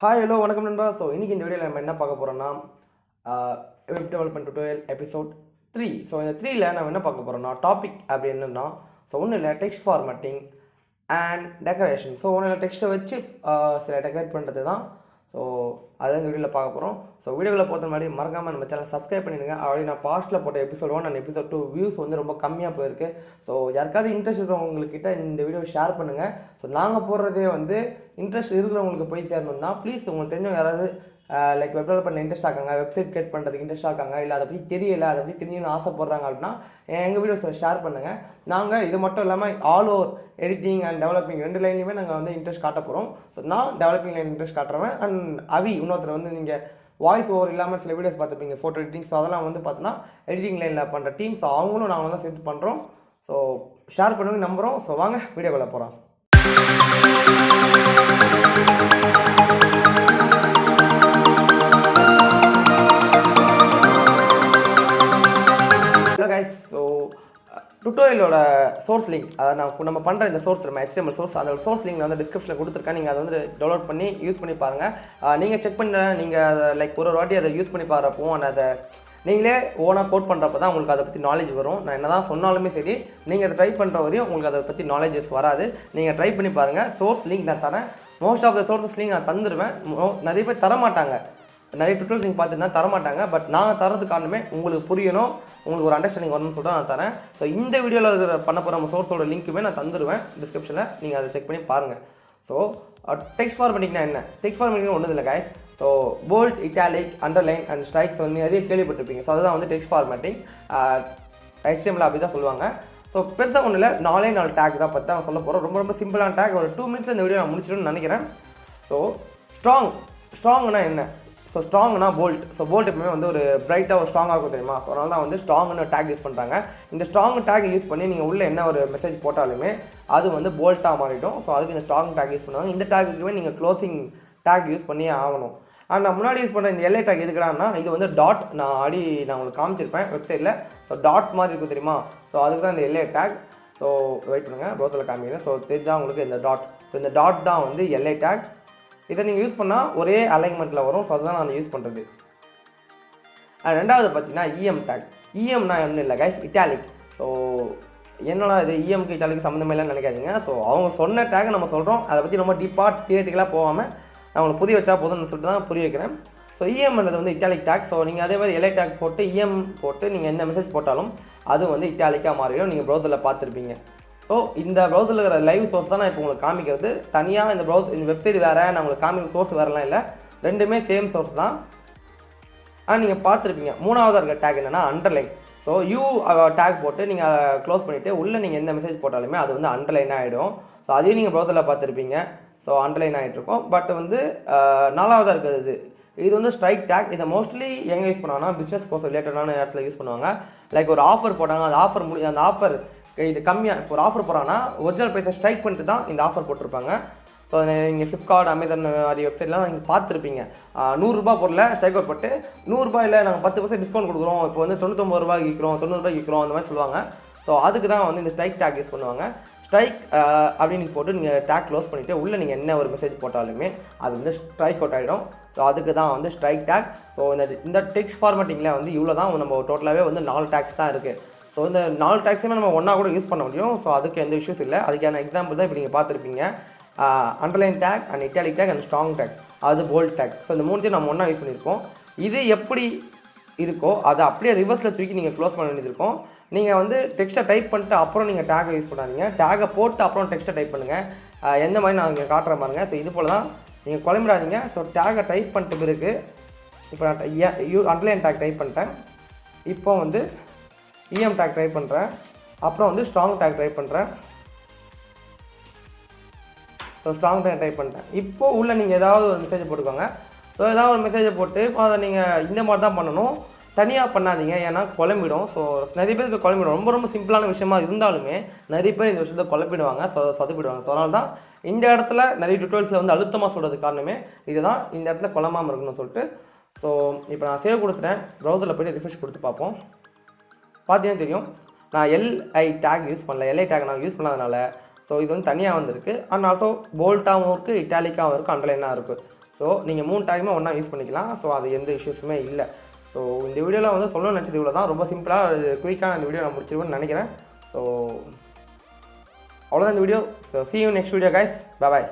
Hi hello வணக்கம் நண்பா. So இன்றைக்கி இந்த வீடியோவில் நம்ம என்ன பார்க்க போகிறோம்னா web development tutorial episode 3. So இந்த 3ல் நம்ம என்ன பார்க்க போகிறோம்னா டாபிக் அப்படி என்னன்னா ஸோ ஒன்றும் இல்லை text formatting and decoration. So ஒன்றும் இல்லை டெக்ஸ்ட்டை வச்சு சில டெக்கரேட் பண்ணுறது தான். ஸோ அதான் இந்த வீடியோவில் பார்க்க போகிறோம். ஸோ வீடியோவில் போகிற மாதிரி மறக்காமல் நம்ம சேனல் சப்ஸ்கிரைப் பண்ணிடுங்க. ஆல்ரெடி நான் பாஸ்ட்டில் போட்ட எபிசோட் 1 அண்ட் எபிசோட் 2 வியூஸ் வந்து ரொம்ப கம்மியாக போயிருக்கு. ஸோ யாருக்காவது இன்ட்ரெஸ்ட் இருக்கிறவங்கக்கிட்ட இந்த வீடியோ ஷேர் பண்ணுங்கள். ஸோ நாங்கள் போடுறதே வந்து இன்ட்ரெஸ்ட் இருக்கிறவங்களுக்கு போய் சேரணும் தான். ப்ளீஸ் உங்களுக்கு தெரிஞ்சவங்க யாராவது லைக் வெப் டெவலப்மெண்ட்டில் இன்ட்ரெஸ்ட் ஆக்காங்க, வெப்சைட் கிரியேட் பண்ணுறதுக்கு இன்ட்ரெஸ்ட் ஆக்காங்க, இல்லை அதை பற்றி தெரியலை, அதை பற்றி தெரியணும்னு ஆசைப்படுறாங்க அப்படின்னா எங்கள் வீடியோஸை ஷேர் பண்ணுங்கள். நாங்கள் இது மட்டும் இல்லாமல் all over editing and developing 2 லைன்லையுமே நாங்கள் வந்து இன்ட்ரெஸ்ட் காட்ட போகிறோம். ஸோ நான் டெவலப்பிங் லைன் இன்ட்ரெஸ்ட் காட்டுறேன் அண்ட் இன்னொருத்தர் வந்து நீங்கள் வாய்ஸ் ஓவர் இல்லாமல் சில வீடியோஸ் பார்த்துருப்பீங்க, ஃபோட்டோ எடிட்டிங். ஸோ அதெல்லாம் வந்து பார்த்தோன்னா எடிட்டிங் லைனில் பண்ணுற டீம். ஸோ அவங்களும் நாங்கள் தான் சேர்த்து பண்ணுறோம். ஸோ ஷேர் பண்ணுங்க நம்புகிறோம். ஸோ வாங்க வீடியோக்குள்ளே போகிறோம். ஸோ டுட்டோரியலோட சோர்ஸ் லிங்க், அதாவது நம்ம பண்ணுற இந்த சோர்ஸ் நம்ம HTML சோர்ஸ், அந்த சோர்ஸ் லிங்க் நான் வந்து டிஸ்கிரிப்ஷனில் கொடுத்துருக்கேன். நீங்கள் அதை வந்து டவுன்லோட் பண்ணி யூஸ் பண்ணி பாருங்கள். நீங்கள் செக் பண்ண நீங்கள் அதை லைக் ஒரு வாட்டி அதை யூஸ் பண்ணி பாருப்போம் அண்ட் அதை நீங்களே ஓனாக கோட் பண்ணுறப்ப தான் உங்களுக்கு அதை பற்றி நாலேஜ் வரும். நான் என்ன தான் சொன்னாலுமே சரி, நீங்கள் அதை ட்ரை பண்ணுற வரையும் உங்களுக்கு அதை பற்றி நாலேஜஸ் வராது. நீங்கள் ட்ரை பண்ணி பாருங்கள். சோர்ஸ் லிங்க் நான் தரேன். Most of the sources link நான் தந்துடுவேன். நிறைய பேர் தரமாட்டாங்க, நிறைய டுட்டோரியல்ஸ் நீங்கள் பார்த்துட்டு தரமாட்டாங்க. பட் நாங்கள் தரது காரணமே உங்களுக்கு புரியணும், உங்களுக்கு ஒரு அண்டர்ஸ்டாண்டிங் வரணும்னு சொல்லிட்டு நான் தரேன். ஸோ இந்த வீடியோவில் பண்ண போகிற நம்ம சோர்ஸோட லிங்க்குமே நான் தந்துடுவேன் டிஸ்கிரிப்ஷனில். நீங்கள் அதை செக் பண்ணி பாருங்கள். ஸோ டெக்ஸ்ட் ஃபார்மேட்டிங்னா என்ன? டெக்ஸ்ட் ஃபார்மேட்டிங் ஒன்றும் இல்லை guys. So bold, italic, underline and strikes வந்து நிறைய கேள்விப்பட்டிருப்பீங்க. ஸோ அதுதான் வந்து டெக்ஸ்ட் ஃபார்மேட்டிங். HTML அப்படி தான் சொல்லுவாங்க. ஸோ பெருசாக ஒன்றும் இல்லை, 4 டேக் தான் பற்றி நான் சொல்ல போகிறோம். ரொம்ப ரொம்ப சிம்பிளான டேக். ஒரு 2 மினிட்ஸ் இந்த வீடியோ நான் முடிச்சிடும்னு நினைக்கிறேன். ஸோ ஸ்ட்ராங்னா என்ன? ஸோ ஸ்ட்ராங்னா போல்ட். ஸோ போல்ட் எப்பவுமே வந்து ஒரு பிரைட்டாக ஒரு ஸ்ட்ராங்காக இருக்கும் தெரியுமா? ஸோ அதனால தான் வந்து ஸ்ட்ராங்னு டேக் யூஸ் பண்ணுறாங்க. இந்த ஸ்ட்ராங் டேக் யூஸ் பண்ணி நீங்கள் உள்ளே என்ன ஒரு மெசேஜ் போட்டாலுமே அது வந்து போல்ட்டாக மாறிடும். ஸோ அதுக்கு இந்த ஸ்ட்ராங் டேக் யூஸ் பண்ணுவாங்க. இந்த டேக்குமே நீங்கள் க்ளோசிங் டேக் யூஸ் பண்ணியே ஆகணும். ஆனால் நான் முன்னாடி யூஸ் பண்ணுற இந்த எல்ஐ டேக் எதுக்குறான்னா, இது வந்து டாட் நான் உங்களுக்கு காமிச்சிருப்பேன் வெப்சைட்டில். ஸோ டாட் மாதிரி இருக்கும் தெரியுமா? ஸோ அதுக்கு தான் இந்த எல்ஐ டேக். ஸோ வெயிட் பண்ணுங்கள், ப்ரௌசரில் காமிக்கிறேன். ஸோ தெரிஞ்சால் உங்களுக்கு இந்த டாட். ஸோ இந்த டாட் தான் வந்து எல்ஐ டேக். இதை நீங்கள் யூஸ் பண்ணால் ஒரே அலைன்மெண்ட்டில் வரும். ஸோ அதுதான் நான் யூஸ் பண்ணுறது. ரெண்டாவது பார்த்தீங்கன்னா EM டேக். EMனா ஒன்றும் இல்லை கைஸ், இட்டாலிக். ஸோ என்னடா இது EMக்கு இட்டாலிக்கு சம்மந்தமே இல்லைன்னு நினைக்காதீங்க. ஸோ அவங்க சொன்ன டேக்கை நம்ம சொல்கிறோம். அதை பற்றி ரொம்ப டீப்பாக தியேட்டிக்கலாக போகாமல் நான் உங்களுக்கு புரிய வச்சா போதும்னு சொல்லிட்டு தான் புரிய வைக்கிறேன். ஸோ EMன்றது வந்து இட்டாலிக் டேக். ஸோ நீங்கள் அதே மாதிரி எல்ஐ டேக் போட்டு EM போட்டு நீங்கள் எந்த மெசேஜ் போட்டாலும் அது வந்து இட்டாலிக்காக மாறிடும். நீங்கள் ப்ரௌசரில் பார்த்துருப்பீங்க. ஸோ இந்த ப்ரௌசரில் இருக்கிற லைவ் சோர்ஸ் தான் நான் இப்போ உங்களுக்கு காமிக்கிறது. தனியாக இந்த வெப்சைட் வேறு, நான் உங்களுக்கு காமிக்கிற சோர்ஸ் வேறுலாம் இல்லை, ரெண்டுமே சேம் சோர்ஸ் தான். ஆனால் நீங்கள் பார்த்துருப்பீங்க. மூணாவதாக இருக்கிற டேக் என்னென்னா அண்டர்லைன். ஸோ டேக் போட்டு நீங்கள் க்ளோஸ் பண்ணிவிட்டு உள்ளே நீங்கள் எந்த மெசேஜ் போட்டாலுமே அது வந்து அண்டர்லைன் ஆகிடும். ஸோ அதையும் நீங்கள் ப்ரௌசரில் பார்த்துருப்பீங்க. So underline ஆகிட்ருக்கோம். பட் வந்து 4வதாக இருக்கிறது இது வந்து ஸ்ட்ரைக் டேக். இதை மோஸ்ட்லி எங்கே யூஸ் பண்ணுவாங்கன்னா பிஸ்னஸ் கோர்ஸ் ரிலேட்டடான இடத்துல யூஸ் பண்ணுவாங்க. லைக் ஒரு ஆஃபர் போட்டாங்க, அந்த ஆஃபர் இது கம்மியாக இப்போ ஒரு ஆஃபர் போகிறாங்கன்னா ஒரிஜினல் ப்ரைஸை ஸ்ட்ரைக் பண்ணிட்டு தான் இந்த ஆஃபர் போட்டிருப்பாங்க. ஸோ நீங்கள் ஃப்ளிப்கார்ட், அமேசான் மாதிரி வெப்சைட்லாம் நீங்கள் பார்த்துருப்பீங்க. 100 ரூபா பொருளை ஸ்ட்ரைக் அவுட் போட்டு 100 ரூபாயில் நாங்கள் 10% டிஸ்கவுண்ட் கொடுக்குறோம், இப்போ வந்து 99 ரூபாய்க்கு விற்கிறோம், 90 ரூபாய்க்கு விற்கிறோம், அந்த மாதிரி சொல்லுவாங்க. ஸோ அதுக்கு தான் வந்து இந்த ஸ்ட்ரைக் டேக் யூஸ் பண்ணுவாங்க. ஸ்ட்ரைக் அப்படின்னு போட்டு நீங்கள் டேக் க்ளோஸ் பண்ணிவிட்டு உள்ளே நீங்கள் என்ன ஒரு மெசேஜ் போட்டாலுமே அது வந்து ஸ்ட்ரைக் அவுட் ஆகிடும். ஸோ அதுக்கு தான் வந்து ஸ்ட்ரைக் டேக். ஸோ இந்த டெக்ஸ்ட் ஃபார்மேட்டிங்கில் வந்து இவ்வளோ தான் நம்ம டோட்டலாகவே வந்து 4 டேக்ஸ் தான் இருக்குது. ஸோ இந்த 4 டேக்ஸுமே நம்ம ஒன்றா கூட யூஸ் பண்ண முடியும். ஸோ அதுக்கு எந்த இஷ்யூஸ் இல்லை. அதுக்கான எக்ஸாம்பிள் தான் இப்போ நீங்கள் பார்த்துருப்பீங்க. Underline take and italic take and strong take, அது போல்ட் டேக். ஸோ இந்த 3த்தையும் நம்ம ஒன்றா யூஸ் பண்ணியிருக்கோம். இது எப்படி இருக்கோ அதை அப்படியே ரிவர்ஸில் தூக்கி நீங்கள் க்ளோஸ் பண்ண வேண்டியது இருக்கும். நீங்கள் வந்து டெக்ஸ்ட்டை டைப் பண்ணிட்டு அப்புறம் நீங்கள் டேகை யூஸ் பண்ணாதீங்க. டேகை போட்டு அப்புறம் டெக்ஸ்ட்டை டைப் பண்ணுங்கள். எந்த மாதிரி நான் இங்கே காட்டுற பாருங்க. ஸோ இது போல் தான் நீங்கள் குழம்பிடாதீங்க. ஸோ டேகை டைப் பண்ணிட்டு பிறகு இப்போ நான் அண்டர்லைன் டேக் டைப் பண்ணிட்டேன். இப்போ வந்து EM டேக் டைப் பண்ணுறேன். அப்புறம் வந்து ஸ்ட்ராங் டேக் டைப் பண்ணுறேன். ஸோ ஸ்ட்ராங் டேக் டைப் பண்ணிட்டேன். இப்போது உள்ளே நீங்கள் ஏதாவது ஒரு மெசேஜை போட்டுக்கோங்க. ஸோ ஏதாவது ஒரு மெசேஜை போட்டு அதை நீங்கள் இந்த மாதிரி தான் பண்ணணும், தனியாக பண்ணாதீங்க. ஏன்னா குழம்பிடும். ஸோ நிறைய பேருக்கு குழம்பிடும். ரொம்ப ரொம்ப சிம்பிளான விஷயமா இருந்தாலுமே நிறைய பேர் இந்த விஷயத்தை குழப்பிடுவாங்க, சொதப்பிடுவாங்க. ஸோ அதனால தான் இந்த இடத்துல நிறைய டுட்டோரியல்ஸில் வந்து அழுத்தமாக சொல்கிறது காரணமே இதுதான். இந்த இடத்துல குழம்பாமல் இருக்கணும்னு சொல்லிட்டு. ஸோ இப்போ நான் சேவ் கொடுத்துட்டேன். ப்ரௌசரில் போய்ட்டு ரிஃப்ரெஷ் கொடுத்து பார்ப்போம். பார்த்தீங்கன்னா தெரியும், நான் எல்ஐ டேக் யூஸ் பண்ணல. எல்ஐ டேக் நான் யூஸ் பண்ணாதனால ஸோ இது வந்து தனியாக வந்திருக்கு. அண்ட் ஆல்சோ போல்ட்டாகவும் இருக்குது, இட்டாலிக்காகவும் இருக்குது, அண்டர்லைனாக இருக்குது. ஸோ நீங்கள் 3 டேக்குமே ஒன்றா யூஸ் பண்ணிக்கலாம். ஸோ அது எந்த இஷ்யூஸுமே இல்லை. ஸோ இந்த வீடியோவில் வந்து சொல்லணும்னு நினச்சது இவ்வளோ தான். ரொம்ப சிம்பிளாக குயிக்காக இந்த வீடியோ நான் முடிச்சிருவேன்னு நினைக்கிறேன். ஸோ அவ்வளோதான் இந்த video. So see you next video guys. Bye bye.